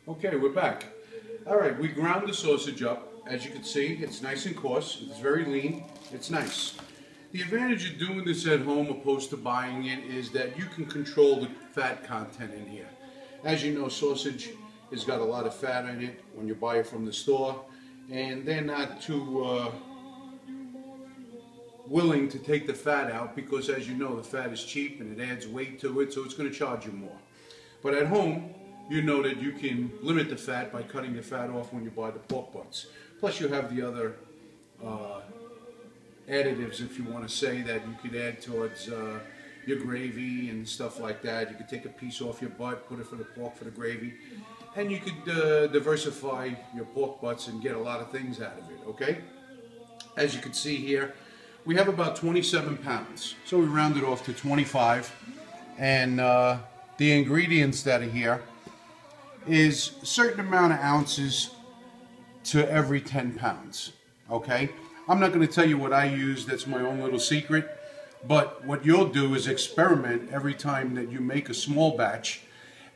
Okay, we're back. All right, we ground the sausage up. As you can see, it's nice and coarse. It's very lean. It's nice. The advantage of doing this at home opposed to buying it is that you can control the fat content in here. As you know, sausage has got a lot of fat in it when you buy it from the store, and they're not too willing to take the fat out because, as you know, the fat is cheap and it adds weight to it, so it's going to charge you more. But at home, you know that you can limit the fat by cutting the fat off when you buy the pork butts. Plus you have the other additives, if you want to say, that you could add towards your gravy and stuff like that. You could take a piece off your butt, put it for the pork for the gravy, and you could diversify your pork butts and get a lot of things out of it, okay? As you can see here, we have about 27 pounds. So we rounded off to 25, and the ingredients that are here is a certain amount of ounces to every 10 pounds, okay? I'm not going to tell you what I use, that's my own little secret, but what you'll do is experiment every time that you make a small batch,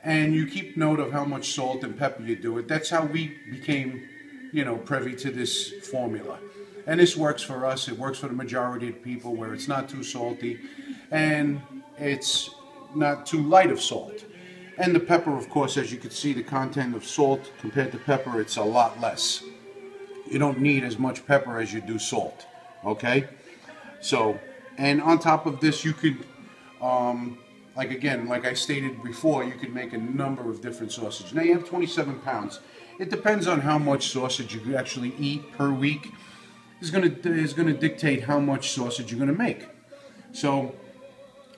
and you keep note of how much salt and pepper you do it. That's how we became, you know, privy to this formula. And this works for us, it works for the majority of people, where it's not too salty, and it's not too light of salt. And the pepper, of course, as you can see, the content of salt compared to pepper, it's a lot less. You don't need as much pepper as you do salt, okay? So, and on top of this, you could, like I stated before, you could make a number of different sausages. Now you have 27 pounds. It depends on how much sausage you actually eat per week. Is going to dictate how much sausage you're going to make. So,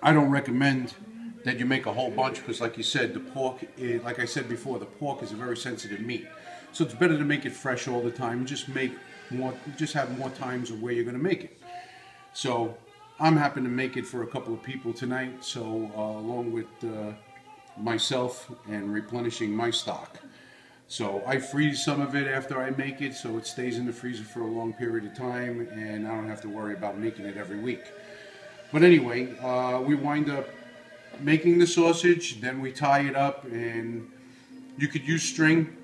I don't recommend that you make a whole bunch because, like you said, the pork, like I said before, the pork is a very sensitive meat. So it's better to make it fresh all the time. Just make more, just have more times of where you're going to make it. So I'm happy to make it for a couple of people tonight. So along with myself and replenishing my stock. So I freeze some of it after I make it, so it stays in the freezer for a long period of time, and I don't have to worry about making it every week. But anyway, we wind up making the sausage, then we tie it up, and you could use string,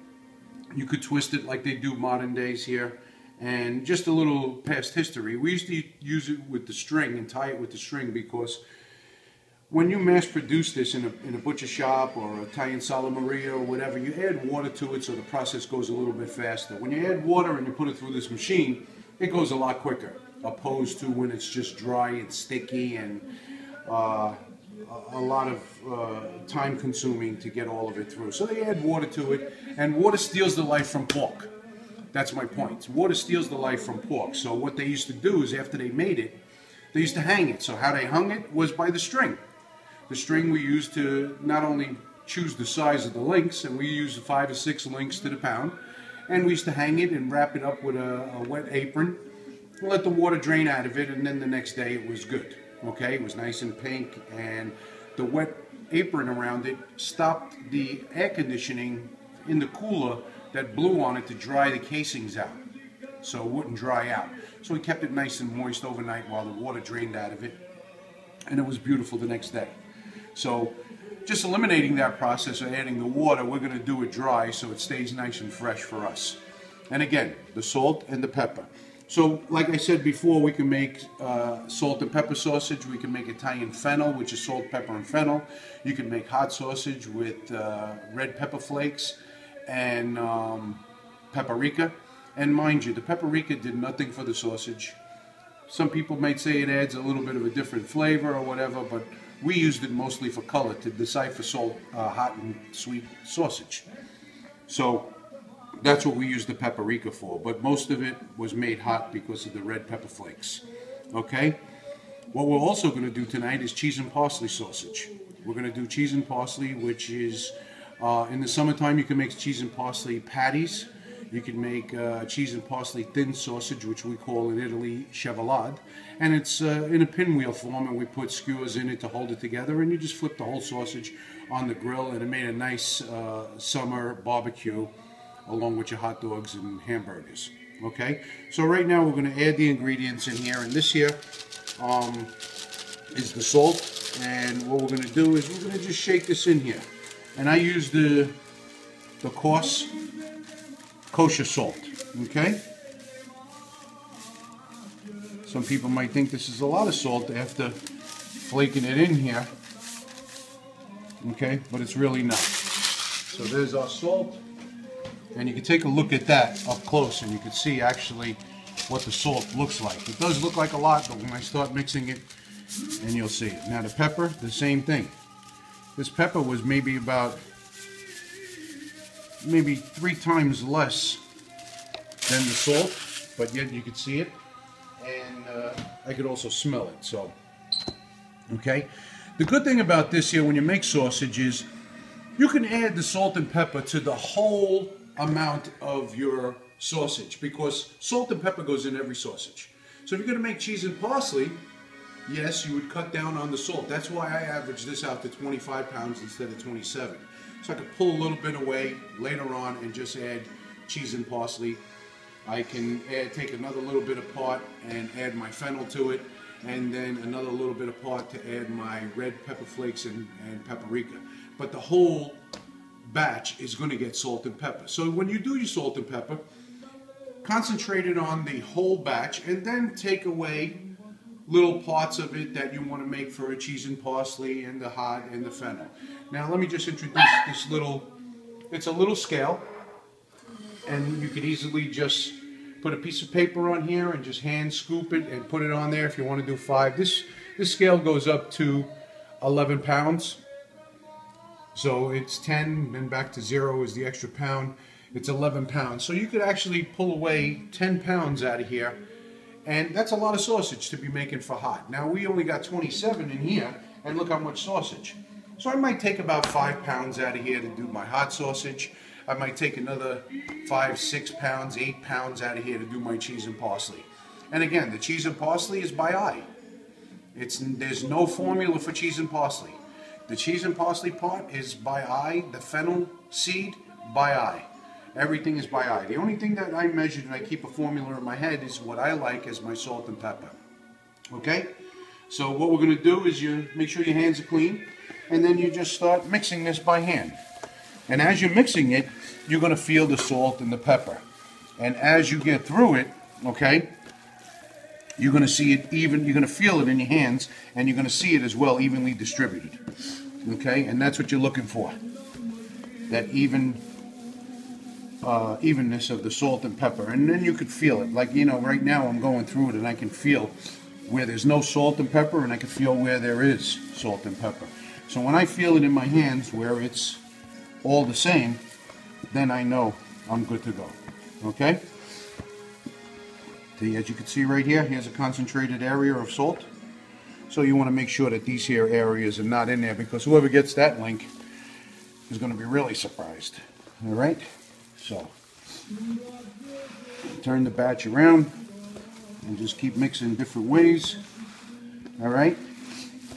you could twist it like they do modern days here. And just a little past history, we used to use it with the string and tie it with the string because when you mass produce this in a butcher shop or Italian Sala-Maria or whatever, you add water to it so the process goes a little bit faster. When you add water and you put it through this machine, it goes a lot quicker, opposed to when it's just dry and sticky and a lot of time consuming to get all of it through. So they add water to it, and water steals the life from pork. That's my point. Water steals the life from pork. So what they used to do is after they made it, they used to hang it. So how they hung it was by the string. The string we used to not only choose the size of the links, and we used 5 or 6 links to the pound, and we used to hang it and wrap it up with a wet apron, let the water drain out of it, and then the next day it was good. Okay, it was nice and pink, and the wet apron around it stopped the air conditioning in the cooler that blew on it to dry the casings out, so it wouldn't dry out. So we kept it nice and moist overnight while the water drained out of it, and it was beautiful the next day. So just eliminating that process of adding the water, we're going to do it dry so it stays nice and fresh for us. And again, the salt and the pepper. So like I said before, we can make salt and pepper sausage. We can make Italian fennel, which is salt, pepper, and fennel. You can make hot sausage with red pepper flakes and paprika. And mind you, the paprika did nothing for the sausage. Some people might say it adds a little bit of a different flavor or whatever, but we used it mostly for color to decipher salt, hot and sweet sausage. So that's what we use the paprika for, but most of it was made hot because of the red pepper flakes. Okay? What we're also going to do tonight is cheese and parsley sausage. We're going to do cheese and parsley, which is, in the summertime you can make cheese and parsley patties. You can make cheese and parsley thin sausage, which we call in Italy chevalade. And it's in a pinwheel form, and we put skewers in it to hold it together, and you just flip the whole sausage on the grill, and it made a nice summer barbecue along with your hot dogs and hamburgers. Okay, so right now we're going to add the ingredients in here, and this here is the salt, and what we're going to do is we're going to just shake this in here. And I use the the coarse kosher salt, okay? Some people might think this is a lot of salt after flaking it in here, okay? But it's really not. So there's our salt, and you can take a look at that up close and you can see actually what the salt looks like. It does look like a lot, but when I start mixing it, and you'll see it. Now the pepper, the same thing. This pepper was maybe 3 times less than the salt, but yet you could see it, and I could also smell it. So, okay. The good thing about this here, when you make sausage, is you can add the salt and pepper to the whole amount of your sausage, because salt and pepper goes in every sausage. So if you're going to make cheese and parsley, yes, you would cut down on the salt. That's why I averaged this out to 25 pounds instead of 27. So I could pull a little bit away later on and just add cheese and parsley. I can take another little bit apart and add my fennel to it, and then another little bit apart to add my red pepper flakes and paprika. But the whole batch is going to get salt and pepper. So when you do your salt and pepper, concentrate it on the whole batch, and then take away little parts of it that you want to make for a cheese and parsley and the hot and the fennel. Now let me just introduce this little, it's a little scale, and you could easily just put a piece of paper on here and just hand scoop it and put it on there if you want to do 5. This scale goes up to 11 pounds. So it's 10, then back to 0 is the extra pound. It's 11 pounds. So you could actually pull away 10 pounds out of here, and that's a lot of sausage to be making for hot. Now we only got 27 in here, and look how much sausage. So I might take about 5 pounds out of here to do my hot sausage. I might take another 5, 6 pounds, 8 pounds out of here to do my cheese and parsley. And again, the cheese and parsley is by eye. There's no formula for cheese and parsley. The cheese and parsley part is by eye. The fennel seed, by eye. Everything is by eye. The only thing that I measured and I keep a formula in my head is what I like as my salt and pepper. Okay? So what we're going to do is you make sure your hands are clean, and then you just start mixing this by hand. And as you're mixing it, you're going to feel the salt and the pepper. And as you get through it, okay, you're going to see it even, you're going to feel it in your hands, and you're going to see it as well evenly distributed. Okay? And that's what you're looking for. That evenness of the salt and pepper. And then you could feel it. Like, you know, right now I'm going through it and I can feel where there's no salt and pepper, and I can feel where there is salt and pepper. So when I feel it in my hands where it's all the same, then I know I'm good to go. Okay? As you can see right here, here's a concentrated area of salt. So you want to make sure that these here areas are not in there, because whoever gets that link is going to be really surprised. All right? So turn the batch around and just keep mixing different ways. All right?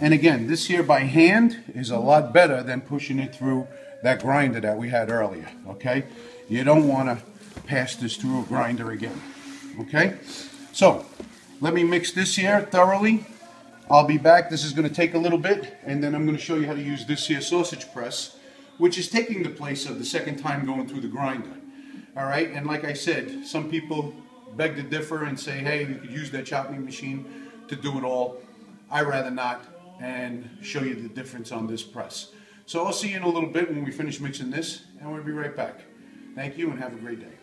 And again, this here by hand is a lot better than pushing it through that grinder that we had earlier. Okay? You don't want to pass this through a grinder again. Okay? So let me mix this here thoroughly. I'll be back. This is going to take a little bit, and then I'm going to show you how to use this here sausage press, which is taking the place of the second time going through the grinder. All right? And like I said, some people beg to differ and say, hey, you could use that chopping machine to do it all. I rather not, and show you the difference on this press. So I'll see you in a little bit when we finish mixing this, and we'll be right back. Thank you, and have a great day.